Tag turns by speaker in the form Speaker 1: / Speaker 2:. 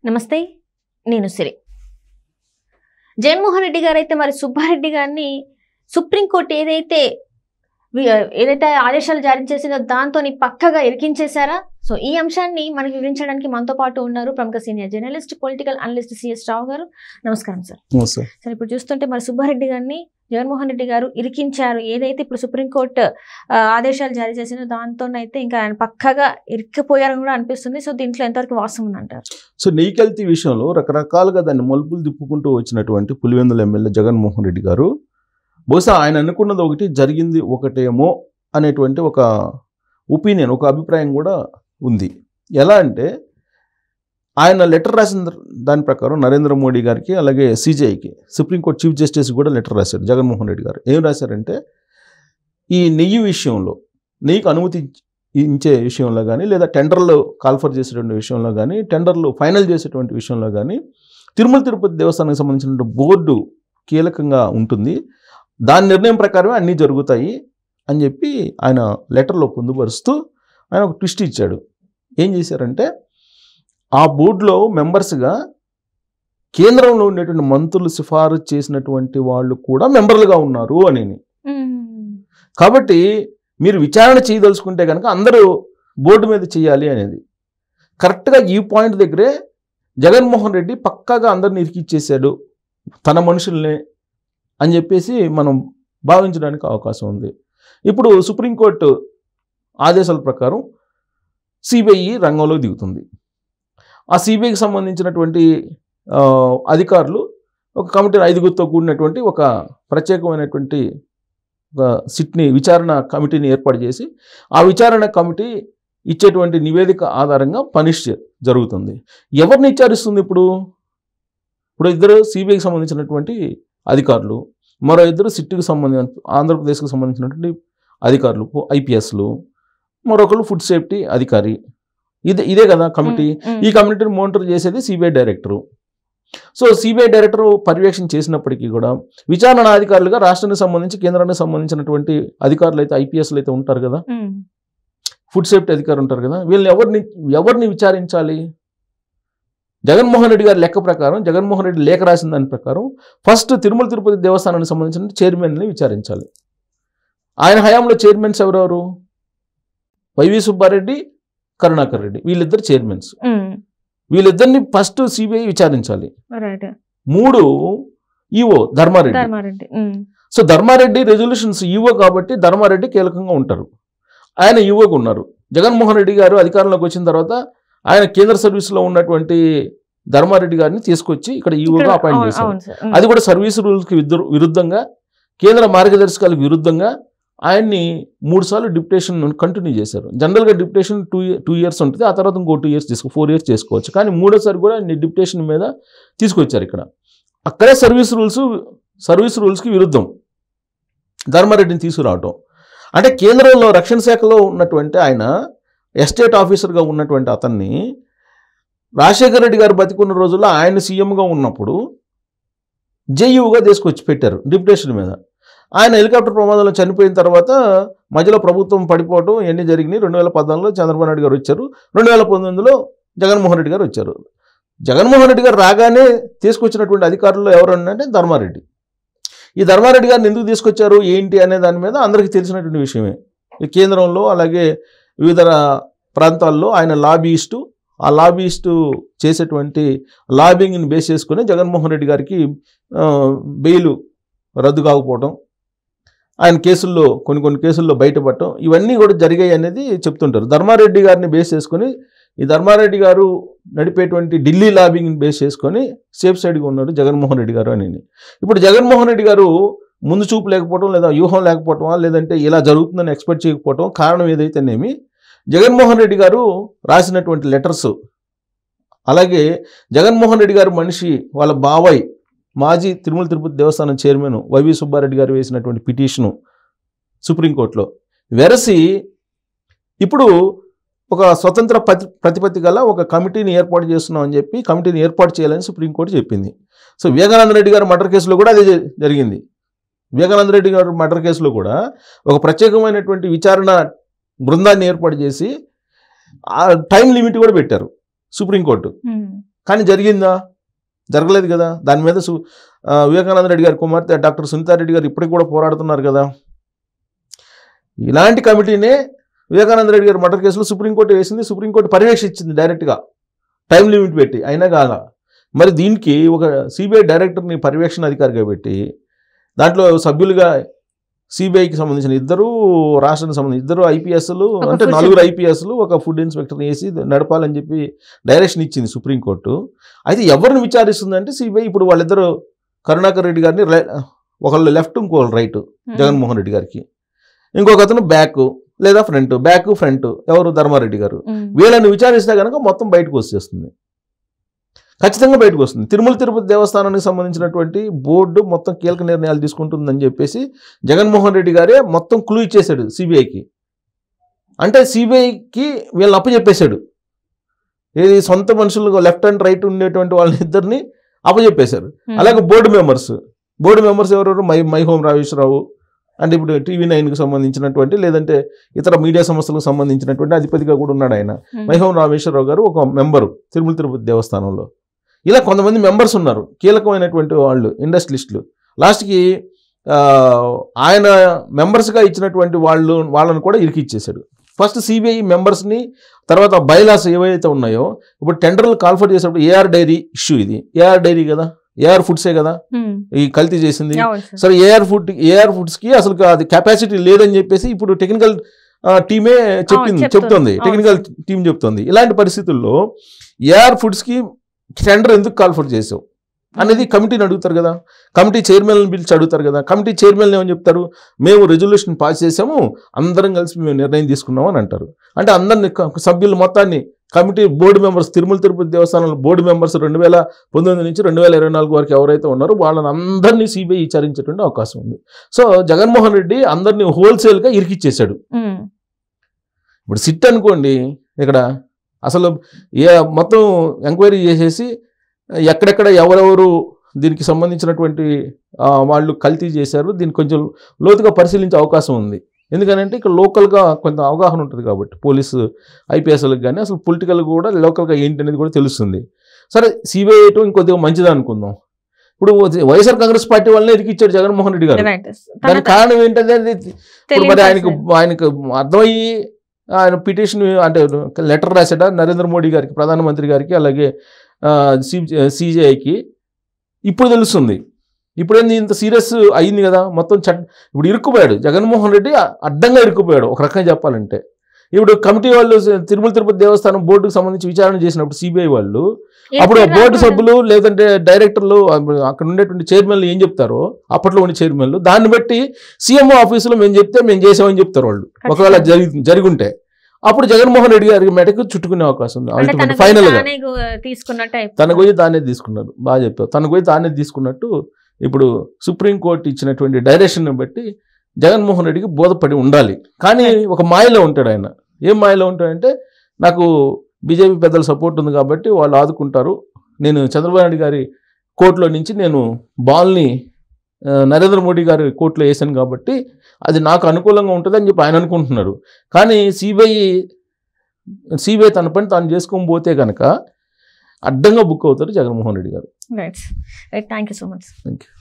Speaker 1: నమస్తే, నేను సిరి. జగన్మోహన్ రెడ్డి గారు అయితే మరి సుబ్బారెడ్డి గారిని సుప్రీంకోర్టు ఏదైతే ఆదేశాలు జారీ చేసిందో దాంతో పక్కగా ఇరికించేశారా? సో ఈ అంశాన్ని మనకి వివరించడానికి మనతో పాటు ఉన్నారు ప్రముఖ senior journalist, political analyst CS Rao గారు. నమస్కారం సార్. సార్, ఇప్పుడు చూస్తుంటే మరి సుబ్బారెడ్డి గారిని జగన్మోహన్ రెడ్డి గారు ఇరికించారు. ఏదైతే ఇప్పుడు సుప్రీంకోర్టు ఆదేశాలు జారీ చేసిందో దాంతోనైతే ఇంకా ఆయన పక్కగా ఇరిక్కిపోయారని కూడా అనిపిస్తుంది. సో దీంట్లో ఎంతవరకు వాస్తవం ఉందంటారు?
Speaker 2: సో నెయ్యి కల్తీ విషయంలో రకరకాలుగా దాన్ని మలుపులు తిప్పుకుంటూ వచ్చినటువంటి పులివెందుల ఎమ్మెల్యే జగన్మోహన్ రెడ్డి గారు బహుశా ఆయన అనుకున్నది ఒకటి, జరిగింది ఒకటేమో అనేటువంటి ఒక ఒపీనియన్, ఒక అభిప్రాయం కూడా ఉంది. ఎలా అంటే ఆయన లెటర్ రాసిన దాని ప్రకారం నరేంద్ర మోడీ గారికి, అలాగే సిజేఐకి, సుప్రీంకోర్టు చీఫ్ జస్టిస్ కూడా లెటర్ రాశారు జగన్మోహన్ రెడ్డి గారు. ఏం రాశారంటే ఈ నెయ్యి విషయంలో, నెయ్యికి అనుమతి ఇచ్చే విషయంలో కానీ, లేదా టెండర్లు కాల్ఫర్ చేసేటువంటి విషయంలో కానీ, టెండర్లు ఫైనల్ చేసేటువంటి విషయంలో కానీ తిరుమల తిరుపతి దేవస్థానానికి సంబంధించిన బోర్డు కీలకంగా ఉంటుంది, దాని నిర్ణయం ప్రకారమే అన్నీ జరుగుతాయి అని చెప్పి ఆయన లెటర్లో పొందుపరుస్తూ ఆయన ఒక ట్విస్ట్ ఇచ్చాడు. ఏం చేశారంటే ఆ బోర్డులో మెంబర్స్గా కేంద్రంలో ఉండేటువంటి మంత్రులు సిఫారసు చేసినటువంటి వాళ్ళు కూడా మెంబర్లుగా ఉన్నారు అని. కాబట్టి మీరు విచారణ చేయదలుచుకుంటే కనుక అందరూ బోర్డు మీద చేయాలి అనేది. కరెక్ట్గా ఈ పాయింట్ దగ్గరే జగన్మోహన్ రెడ్డి పక్కాగా అందరిని ఇరికిచ్చేసాడు తన మనుషుల్ని అని చెప్పేసి మనం భావించడానికి అవకాశం ఉంది. ఇప్పుడు సుప్రీంకోర్టు ఆదేశాల ప్రకారం సిబిఐ రంగంలో దిగుతుంది. ఆ సిబిఐకి సంబంధించినటువంటి అధికారులు ఒక కమిటీ, 5గురితో కూడినటువంటి ఒక ప్రత్యేకమైనటువంటి ఒక విచారణ కమిటీని ఏర్పాటు చేసి ఆ విచారణ కమిటీ ఇచ్చేటువంటి నివేదిక ఆధారంగా పనిష్ జరుగుతుంది. ఎవరిని విచారిస్తుంది? ఇప్పుడు ఇద్దరు సిబిఐకి సంబంధించినటువంటి అధికారులు, మరో ఇద్దరు సిట్కి ఆంధ్రప్రదేశ్కి సంబంధించినటువంటి అధికారులు, ఐపీఎస్లు, మరొకరు ఫుడ్ సేఫ్టీ అధికారి. ఇదే కదా కమిటీ. ఈ కమిటీని మానిటర్ చేసేది CBI director. So CBI director పర్యవేక్షణ చేసినప్పటికీ కూడా విచారణ అధికారులుగా రాష్ట్రానికి సంబంధించి, కేంద్రానికి సంబంధించినటువంటి అధికారులు అయితే, ఐపీఎస్లు అయితే ఉంటారు కదా, ఫుడ్ సేఫ్టీ అధికారులు ఉంటారు కదా, వీళ్ళని ఎవరిని విచారించాలి? జగన్మోహన్ రెడ్డి గారి లెక్క ప్రకారం, జగన్మోహన్ రెడ్డి లేఖ రాసిన దాని ప్రకారం ఫస్ట్ తిరుమల తిరుపతి దేవస్థానానికి సంబంధించిన చైర్మన్ని విచారించాలి. ఆయన హయాంలో చైర్మన్స్ ఎవరెవరు? వైవి సుబ్బారెడ్డి, కరుణాకర్ రెడ్డి, వీళ్ళిద్దరు చైర్మన్స్. వీళ్ళిద్దరిని ఫస్ట్ సిబిఐ విచారించాలి. 3 EO Dharmareddy. So Dharmareddy resolutions EO కాబట్టి ధర్మారెడ్డి కీలకంగా ఉంటారు. ఆయన ఈఓగా ఉన్నారు. జగన్మోహన్ రెడ్డి గారు అధికారంలోకి వచ్చిన తర్వాత ఆయన కేంద్ర సర్వీస్లో ఉన్నటువంటి ధర్మారెడ్డి గారిని తీసుకొచ్చి ఇక్కడ ఈఓగా అపాయింట్ చేశారు. అది కూడా సర్వీస్ రూల్స్కి విరుద్ధంగా, కేంద్ర మార్గదర్శకాలకు విరుద్ధంగా ఆయన్ని 3 సార్లు డిప్యుటేషన్ కంటిన్యూ చేశారు. జనరల్గా డిప్యుటేషన్ 2 years ఉంటుంది, ఆ తర్వాత ఇంకో 2 years 4 years చేసుకోవచ్చు. కానీ 3వసారి కూడా డిప్యుటేషన్ మీద తీసుకొచ్చారు. ఇక్కడ అక్కడే సర్వీస్ రూల్స్కి విరుద్ధం ధర్మారెడ్డిని తీసుకురావటం. అంటే కేంద్రంలో రక్షణ శాఖలో ఉన్నటువంటి ఆయన, ఎస్టేట్ ఆఫీసర్గా ఉన్నటువంటి అతన్ని రాజశేఖర రెడ్డి గారు బతికున్న రోజుల్లో ఆయన సీఎంగా ఉన్నప్పుడు జేయూగా తీసుకొచ్చి పెట్టారు డిప్యుటేషన్ మీద. ఆయన హెలికాప్టర్ ప్రమాదంలో చనిపోయిన తర్వాత మధ్యలో ప్రభుత్వం పడిపోవడం ఇవన్నీ జరిగినాయి. 2014లో చంద్రబాబు నాయుడు గారు వచ్చారు, 2019లో జగన్మోహన్ రెడ్డి గారు వచ్చారు. జగన్మోహన్ రెడ్డి గారు రాగానే తీసుకొచ్చినటువంటి అధికారులు ఎవరు అంటే ధర్మారెడ్డి. ఈ ధర్మారెడ్డి గారిని ఎందుకు తీసుకొచ్చారు ఏంటి అనే దాని మీద అందరికీ తెలిసినటువంటి విషయమే. కేంద్రంలో అలాగే వివిధ ప్రాంతాల్లో ఆయన లాబీయిస్టు. ఆ లాబీయిస్టు చేసేటువంటి లాబింగ్ని బేస్ చేసుకుని జగన్మోహన్ రెడ్డి గారికి బెయిల్ రద్దు కాకపోవడం, ఆయన కేసుల్లో కొన్ని కేసుల్లో బయటపడటం, ఇవన్నీ కూడా జరిగాయి అనేది చెప్తుంటారు. ధర్మారెడ్డి గారిని బేస్ చేసుకొని, ఈ ధర్మారెడ్డి గారు నడిపేటువంటి ఢిల్లీ లాబింగ్ని బేస్ చేసుకొని సేఫ్ సైడ్గా ఉన్నారు జగన్మోహన్ రెడ్డి గారు అని. ఇప్పుడు జగన్మోహన్ రెడ్డి గారు ముందు చూపు లేకపోవడం, లేదా వ్యూహం లేకపోవటమా, లేదంటే ఇలా జరుగుతుందని ఎక్స్పెక్ట్ చేయకపోవటం, కారణం ఏదైతేనేమి జగన్మోహన్ రెడ్డి గారు రాసినటువంటి లెటర్స్, అలాగే జగన్మోహన్ రెడ్డి గారు మనిషి వాళ్ళ బాబాయ్ మాజీ తిరుమల తిరుపతి దేవస్థానం చైర్మన్ వైవి సుబ్బారెడ్డి గారు వేసినటువంటి పిటిషను సుప్రీంకోర్టులో వెరసి ఇప్పుడు ఒక స్వతంత్ర ప్రతిపత్తి గల ఒక కమిటీని ఏర్పాటు చేస్తున్నాం అని చెప్పి కమిటీని ఏర్పాటు చేయాలని సుప్రీంకోర్టు చెప్పింది. సో వివేకానంద రెడ్డి గారు మర్డర్ కేసులో కూడా అదే జరిగింది. వివేకానంద రెడ్డి గారు మర్డర్ కేసులో కూడా ఒక ప్రత్యేకమైనటువంటి విచారణ బృందాన్ని ఏర్పాటు చేసి టైం లిమిట్ కూడా పెట్టారు సుప్రీంకోర్టు. కానీ జరిగిందా? జరగలేదు కదా. దాని మీద వివేకానంద రెడ్డి గారి కుమార్తె డాక్టర్ సునీతారెడ్డి గారు ఇప్పటికి కూడా పోరాడుతున్నారు కదా. ఇలాంటి కమిటీనే వివేకానంద రెడ్డి గారి మర్డర్ కేసులో సుప్రీంకోర్టు వేసింది. సుప్రీంకోర్టు పర్యవేక్ష ఇచ్చింది డైరెక్ట్గా, టైం లిమిట్ పెట్టి. అయినా కాగా మరి దీనికి ఒక సిబిఐ డైరెక్టర్ని పర్యవేక్షణ అధికారిగా పెట్టి దాంట్లో సభ్యులుగా సిబిఐకి సంబంధించిన ఇద్దరు, రాష్ట్రానికి సంబంధించిన ఇద్దరు ఐపీఎస్లు, అంటే 4 ఐపీఎస్లు, ఒక ఫుడ్ ఇన్స్పెక్టర్ని వేసి నడపాలని చెప్పి డైరెక్షన్ ఇచ్చింది సుప్రీంకోర్టు. అయితే ఎవరిని విచారిస్తుందంటే సిబిఐ. ఇప్పుడు వాళ్ళిద్దరు కరుణాకర్ రెడ్డి గారిని ఒకళ్ళు లెఫ్ట్, ఇంకొకళ్ళు రైట్ జగన్మోహన్ రెడ్డి గారికి, ఇంకొక అతను బ్యాక్ లేదా ఫ్రంట్. బ్యాక్ ఫ్రంట్ ఎవరు? ధర్మారెడ్డి గారు. వీళ్ళని విచారిస్తే కనుక మొత్తం బయటకు వచ్చేస్తుంది, ఖచ్చితంగా బయటకు వస్తుంది. తిరుమల తిరుపతి దేవస్థానానికి సంబంధించినటువంటి బోర్డు మొత్తం కీలక నిర్ణయాలు తీసుకుంటుందని చెప్పేసి జగన్మోహన్ రెడ్డి గారే మొత్తం క్లూ ఇచ్చేశాడు సిబిఐకి. అంటే సిబిఐకి వీళ్ళని అప్పచెప్పేశాడు. ఏది సొంత మనుషులు లెఫ్ట్ అండ్ రైట్ ఉండేటువంటి వాళ్ళని ఇద్దరిని అప్పచెప్పేశారు. అలాగే బోర్డు మెంబర్స్ ఎవరెవరు? మైహోం రాజేశ్వరరావు, అంటే ఇప్పుడు TV9కి సంబంధించినటువంటి లేదంటే ఇతర మీడియా సంస్థలకు సంబంధించినటువంటి అధిపతిగా కూడా ఉన్నాడు ఆయన. మైహోం రామేశ్వరరావు గారు ఒక మెంబరు తిరుమల తిరుపతి దేవస్థానంలో. ఇలా కొంతమంది మెంబర్స్ ఉన్నారు, కీలకమైనటువంటి వాళ్ళు, ఇండస్ట్రియలిస్టులు. లాస్ట్కి ఆయన మెంబర్స్గా ఇచ్చినటువంటి వాళ్ళను కూడా ఇరికిచ్చేశాడు. ఫస్ట్ సిబిఐ మెంబర్స్ని, తర్వాత బైలాస్ ఏవైతే ఉన్నాయో, ఇప్పుడు టెండర్లు కాల్ఫర్ చేసేటప్పుడు ఏఆర్ డైరీ ఇష్యూ, ఇది ఏఆర్ డైరీ కదా, ఏఆర్ ఫుడ్సే కదా ఈ కల్తీ చేసింది. సరే ఏఆర్ ఫుడ్స్కి అసలు అది కెపాసిటీ లేదని చెప్పేసి ఇప్పుడు టెక్నికల్ టీమే చెప్తుంది, టెక్నికల్ టీం చెప్తుంది. ఇలాంటి పరిస్థితుల్లో ఏఆర్ ఫుడ్స్కి టెండర్ ఎందుకు కాల్ఫర్ చేసావు అనేది కమిటీని అడుగుతారు కదా, కమిటీ చైర్మన్ని పిలిచి అడుగుతారు కదా. కమిటీ చైర్మన్ ఏమని చెప్తారు? మేము రెజల్యూషన్ పాస్ చేసాము, అందరం కలిసి మేము నిర్ణయం తీసుకున్నాము అని అంటారు. అంటే అందరిని, సభ్యులు మొత్తాన్ని, committee board members, Tirumala Tirupati దేవస్థానంలో బోర్డు మెంబర్స్ 2019 నుంచి 2024 వరకు ఎవరైతే ఉన్నారో వాళ్ళని అందరినీ సిబిఐ విచారించేటువంటి అవకాశం ఉంది. సో జగన్మోహన్ రెడ్డి అందరినీ హోల్సేల్గా ఇరికిచ్చేశాడు. ఇప్పుడు సిట్ అనుకోండి, ఇక్కడ అసలు మొత్తం ఎంక్వైరీ చేసేసి ఎక్కడెక్కడ ఎవరెవరు దీనికి సంబంధించినటువంటి వాళ్ళు కల్తీ చేశారు, దీన్ని కొంచెం లోతుగా పరిశీలించే అవకాశం ఉంది. ఎందుకంటే ఇక్కడ లోకల్గా కొంత అవగాహన ఉంటుంది కాబట్టి పోలీసు ఐపీఎస్లకు కానీ అసలు పొలిటికల్ కూడా లోకల్గా ఏంటి అనేది కూడా తెలుస్తుంది. సరే సిబిఐ ఇంకొద్దిగా మంచిది అనుకుందాం. ఇప్పుడు వైఎస్ఆర్ కాంగ్రెస్ పార్టీ వల్లనే ఇరికిచ్చాడు జగన్మోహన్ రెడ్డి గారు. దానికి కారణం ఏంటంటే మరి ఆయనకు అర్థమయ్యి ఆయన పిటిషన్, అంటే లెటర్ రాశాడ నరేంద్ర మోడీ గారికి, ప్రధానమంత్రి గారికి, అలాగే సిజేఐకి. ఇప్పుడు తెలుస్తుంది. ఇప్పుడేంది ఇంత సీరియస్ అయింది కదా, మొత్తం ఇప్పుడు ఇరుక్కుపోయాడు జగన్మోహన్ రెడ్డి, అడ్డంగా ఇరుక్కుపోయాడు ఒక రకంగా చెప్పాలంటే. ఇప్పుడు కమిటీ వాళ్ళు తిరుమల తిరుపతి దేవస్థానం బోర్డుకు సంబంధించి విచారణ చేసినప్పుడు సిబిఐ వాళ్ళు, అప్పుడు బోర్డు సభ్యులు లేదంటే డైరెక్టర్లు, అక్కడ ఉండేటువంటి చైర్మన్లు ఏం చెప్తారో, అప్పట్లో ఉండే చైర్మన్లు, దాన్ని బట్టి సీఎంఓ ఆఫీసులో మేము చెప్తే మేము చేసామని చెప్తారు వాళ్ళు. ఒకవేళ జరుగుంటే అప్పుడు జగన్మోహన్ రెడ్డి గారికి మెటకు చుట్టుకునే అవకాశం ఉంది. అల్టిమేట్ ఫైనల్ గా తన పోయి దాన్నే తీసుకున్నారు. బాగా చెప్పారు, తన పోయి దాన్నే తీసుకున్నట్టు. ఇప్పుడు సుప్రీంకోర్టు ఇచ్చినటువంటి డైరెక్షన్ బట్టి జగన్మోహన్ రెడ్డికి బోధపడి ఉండాలి. కానీ ఒక మాయలో ఉంటాడు ఆయన. ఏం మాయలో ఉంటాడంటే, నాకు బీజేపీ పెద్దల సపోర్ట్ ఉంది కాబట్టి వాళ్ళు ఆదుకుంటారు, నేను చంద్రబాబు నాయుడు గారి కోర్టులో నుంచి నేను బాల్ని నరేంద్ర మోడీ గారి కోర్టులో వేసాను కాబట్టి అది నాకు అనుకూలంగా ఉంటుంది అని చెప్పి ఆయన అనుకుంటున్నారు. కానీ సిబిఐ తన పని తాను చేసుకొని పోతే కనుక అడ్డంగా బుక్ అవుతారు జగన్మోహన్ రెడ్డి గారు.
Speaker 1: Right, thank you so much.
Speaker 2: Thank you.